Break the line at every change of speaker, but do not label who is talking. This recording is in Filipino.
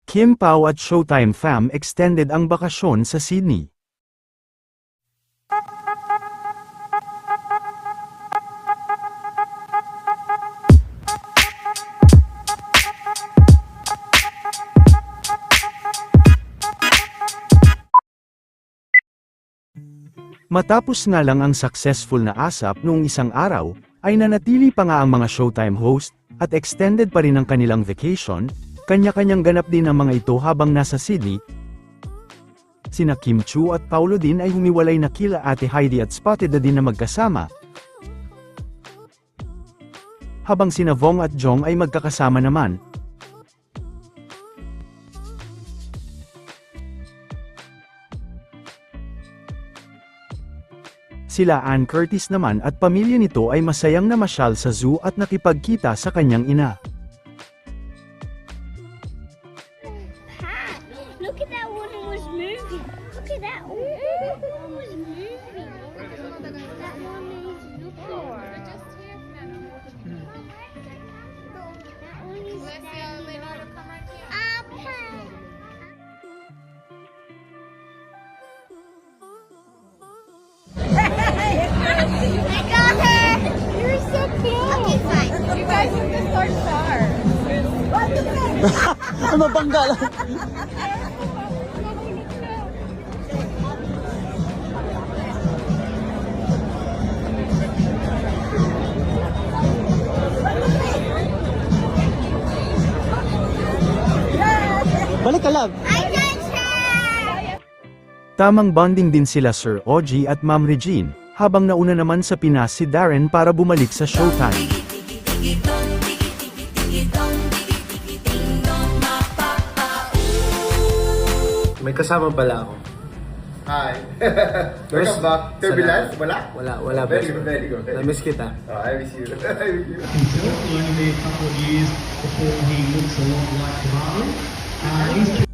Kim Pao at Showtime fam extended ang bakasyon sa Sydney. Matapos nga lang ang successful na ASAP noong isang araw, ay nanatili pa nga ang mga Showtime host, at extended pa rin ang kanilang vacation, kanya-kanyang ganap din ang mga ito habang nasa Sydney. Sina Kim Chu at Paulo din ay humiwalay na kila Ate Heidi at Spotted na din na magkasama. Habang sina Vong at Jong ay magkakasama naman. Sila Ann Curtis naman at pamilya nito ay masayang namasyal sa zoo at nakipagkita sa kanyang ina.
Pat, look at that one was moving. Look at that one. One was moving. That one is looking. That one is standing up. Pat. I got her. You're so cute. Okay, fine.
You guys have to start stars.
Mabangga lang. Balik ka, love.
I got her.
Tamang bonding din sila Sir Ogie at Ma'am Regine, habang nauna naman sa Pinas si Darren para bumalik sa Showtime.
May kasama pala ako.
Hi. Welcome back. Turbulence? Wala?
Wala.
Very good, very good.
Namiss kita.
Oh, I miss you. I miss you.
Only a couple of years before he looks a lot like Kamala. He's